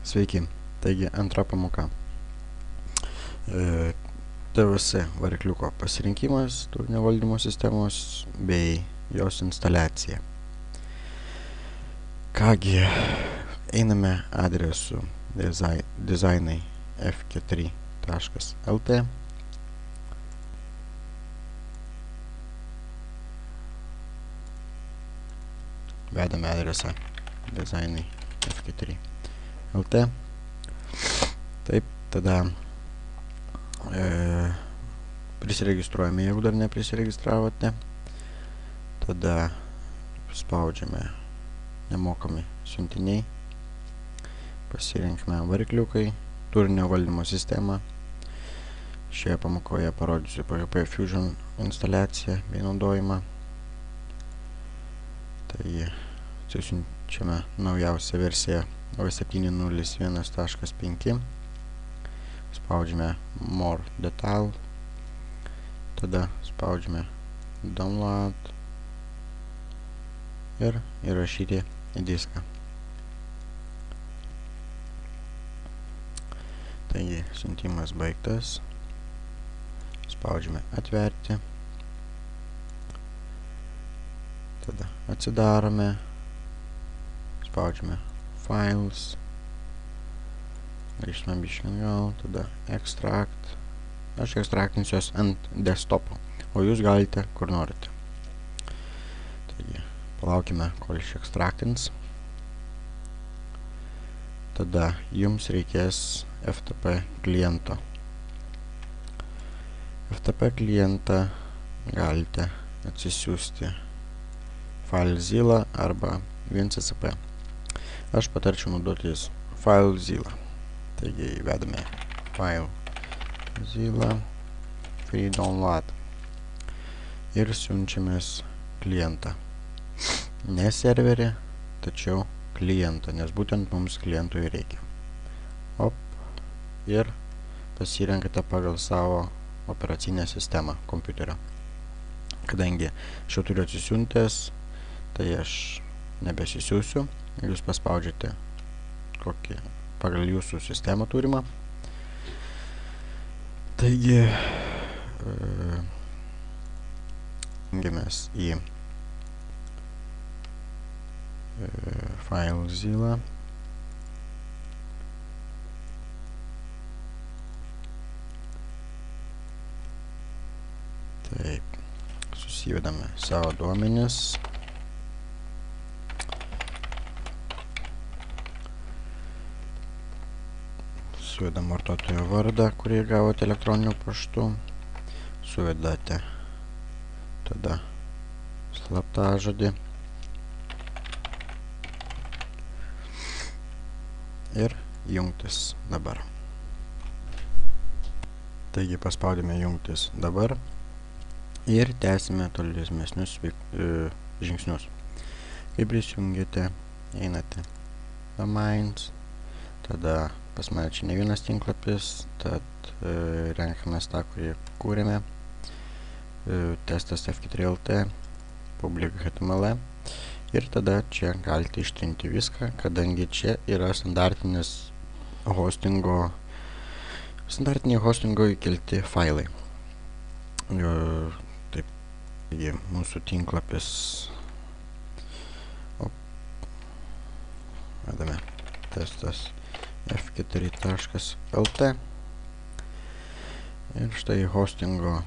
Sveiki, taigi antra pamoka. TVS varikliuko pasirinkimas, turinio valdymo sistemos bei jos instaliacija. Kągi, einame adresu designaif4.lt. Vedame adresą designaif4.lt. Taip, tada prisiregistruojame, jeigu dar neprisiregistravote. Tada spaudžiame nemokami siuntiniai. Pasirinkime varikliukai, turinio valdymo sistemą. Šioje pamokoje parodysiu PHP Fusion instaliaciją bei naudojimą. Tai atsisiunčiame naujausią versiją v7.01.5. Spaudžiame More Detail. Tada spaudžiame Download ir įrašyti į diską. Taigi, siuntimas baigtas. Spaudžiame atverti. Tada atsidarome. Spaudžiame Files. Grįžtame biškį atgal. Tada Extract. Aš ekstraktinsiu jos ant desktopo, o jūs galite kur norite. Taigi, palaukime, kol išekstraktins. Tada jums reikės FTP kliento. FTP klientą galite atsisiųsti FileZilla arba WinCCP. Aš patarčiau naudotis FileZilla. Taigi įvedame FileZilla free download ir siunčiamės klientą. Ne serverį, tačiau klientą, nes būtent mums klientui reikia. Ir pasirenkate pagal savo operacinę sistemą kompiuterio. Kadangi aš jau turiu atsisiuntęs, tai aš nebesisiųsiu. Jūs paspaudžiate kokį pagal jūsų sistemą turimą. Taigi, jungiamės į FileZilla. Taip, susivedame savo duomenis. Suvedam vartotojo vardą, kurį gavote elektroniniu paštu. Suvedate tada slaptažodį. Ir jungtis dabar. Taigi paspaudėme jungtis dabar. Ir tęsime tolimesnius žingsnius. Kai prisijungėte, einate Domains, tada pas mane čia ne vienas tinklapis, tad renkamės tą, kurį kūrėme. Testas F4LT, public HTML. Ir tada čia galite ištrinti viską, kadangi čia yra standartiniai hostingo įkelti failai. Taip, taigi mūsų tinklapis. Vedame testas F4.lt. Ir štai hostingo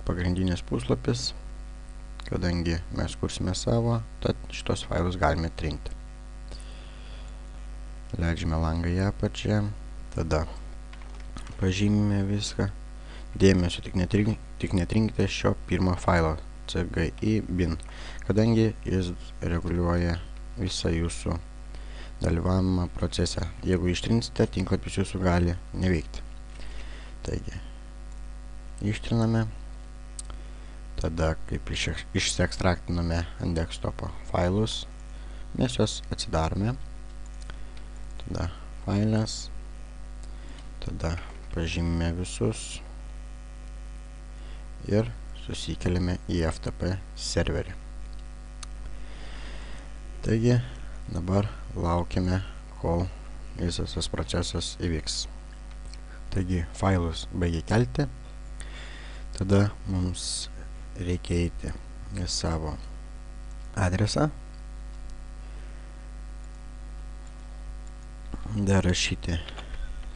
pagrindinis puslapis. Kadangi mes kursime savo, tad šitos failus galime trinti. Leidžiame langą į apačią, tada pažymime viską. Dėmesio tik netrinkite šio pirmo failo CGI bin, kadangi jis reguliuoja visą jūsų dalyvavimą procese. Jeigu ištrinsite, tinklapis jūsų gali neveikti. Taigi, ištriname. Tada, kaip išsiekstraktiname ant desktopo failus, mes juos atsidarome. Tada failas. Tada pažymime visus. Ir susikeliame į FTP serverį. Taigi, dabar laukime, kol visas tas procesas įvyks. Taigi failus baigia kelti, tada mums reikia eiti į savo adresą, dar rašyti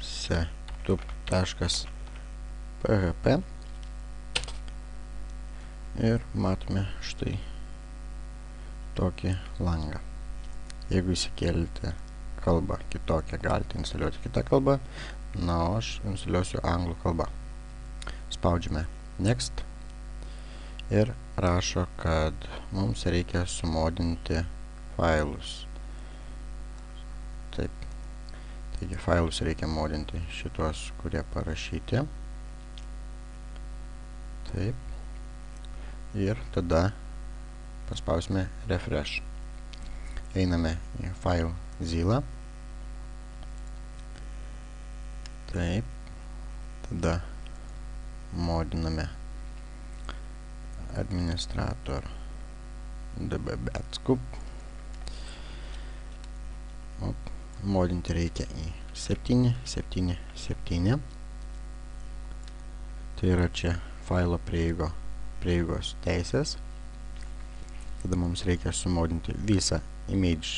setup.php ir matome štai tokį langą. Jeigu įsikėlite kalbą kitokią, galite instaliuoti kitą kalbą, na, o aš instaliuosiu anglų kalbą. Spaudžiame Next ir rašo, kad mums reikia sumodinti failus. Taip. Taigi failus reikia modinti šitos, kurie parašyti. Taip. Ir tada paspausime Refresh. Einame į FileZilla. Taip. Tada modiname administrator db-betscoop. Modinti reikia į 777. Tai yra čia failo prieigos teisės. Tada mums reikia sumodinti visą image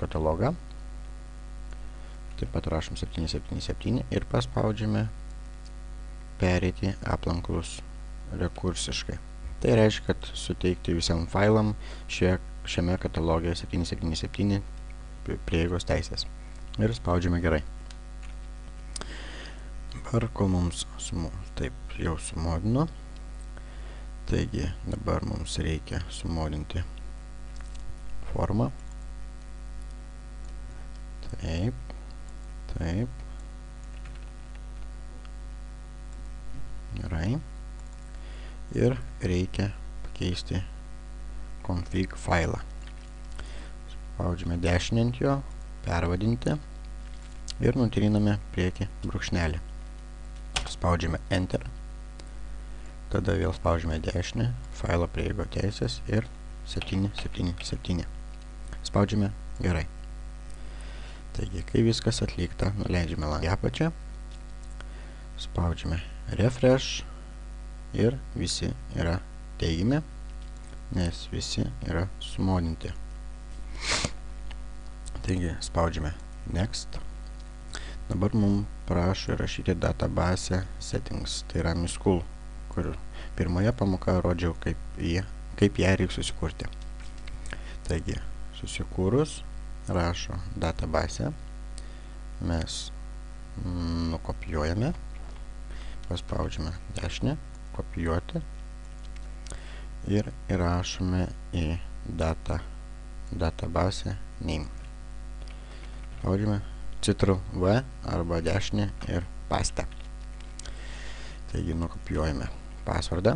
katalogą. Taip pat rašom 777 ir paspaudžiame pereiti aplankus rekursiškai. Tai reiškia, kad suteikti visiam failam šiame kataloge 777 prieigos teisės. Ir spaudžiame gerai. Dabar, kol mums taip jau sumodino, taigi dabar mums reikia sumodinti formą. Taip. Gerai. Ir reikia pakeisti config failą. Spaudžiame dešinę ant jo, pervadinti ir nutriname priekį brūkšnelį. Spaudžiame Enter. Tada vėl spaudžiame dešinę, failo prieigo teisės ir 777. Spaudžiame gerai. Taigi, kai viskas atlikta, nuleidžiame langą į apačią, spaudžiame Refresh ir visi yra teigiami, nes visi yra sumodinti. Taigi, spaudžiame Next. Dabar mums prašo įrašyti database settings, tai yra MySchool, kur pirmoje pamokoje rodžiau, kaip ją reikia susikurti. Taigi, susikūrus, rašo database, mes nukopijuojame, paspaudžiame dešinę, kopijuoti ir įrašome į database name. Spaudžiame Ctrl+V arba dešinę ir paste. Taigi nukopijuojame pasvardą,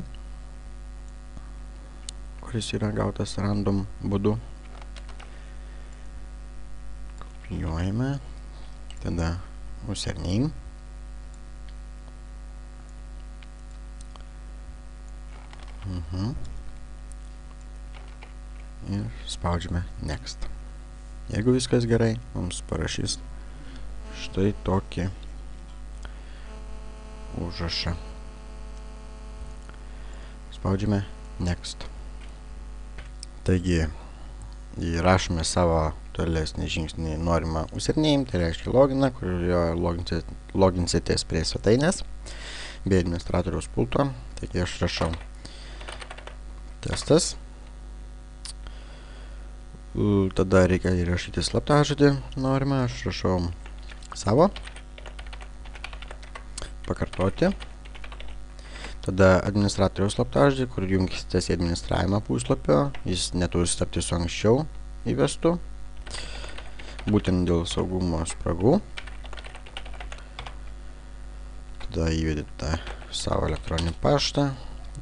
kuris yra gautas random būdu. Kopijuojame, tada username. Ir spaudžiame Next. Jeigu viskas gerai, mums parašys štai tokį užrašą. Spaudžiame Next. Taigi, įrašome savo tolesnį žingsnį norimą username, tai reiškia loginą, kurio loginsitės prie svetainės bei administratoriaus pulto. Taigi aš rašau testas. Tada reikia įrašyti slaptažodį norimą, aš rašau savo, pakartoti. Tada administratoriaus slaptažodį, kur jungsitės į administravimą puslapio, jis neturi tapti su anksčiau įvestu, būtent dėl saugumo spragų. Tada įvedite savo elektroninį paštą,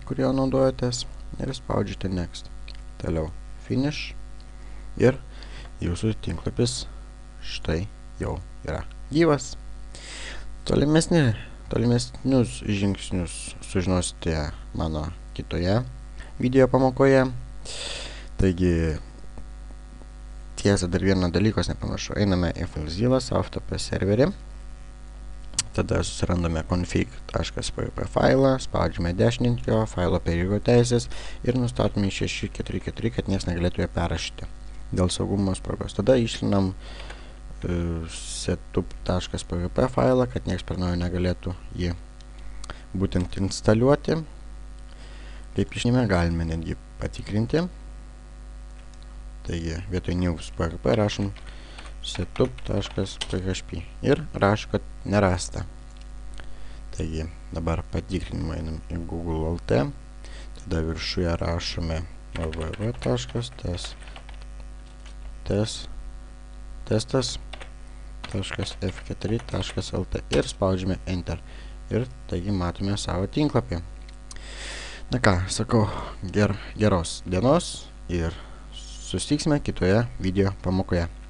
kurio naudojatės, ir spaudžiate Next. Toliau Finish. Ir jūsų tinklapis štai jau yra gyvas. Tolimesnius žingsnius sužinosite mano kitoje video pamokoje. Taigi tiesa, dar vieną dalykas nepamiršau. Einame į FileZilla, SoftTP serverį. Tada susirandame config.php failą, spaudžiame dešinį jo, failo periodo teisės ir nustatome 644, kad niekas negalėtų jo perrašyti dėl saugumo spragos. Tada išlinam setup.php failą, kad niekas per naujo negalėtų jį būtent instaliuoti. Kaip žinome, galime netgi patikrinti. Taigi, vietoj news.php rašom setup.php ir rašo, kad nerasta. Taigi, dabar patikrinimą einam į Google LT. Tada viršuje rašome www.testas.f4.lt ir spaudžiame Enter. Ir taigi matome savo tinklapį. Na ką, sakau, geros dienos ir susitiksime kitoje video pamokoje.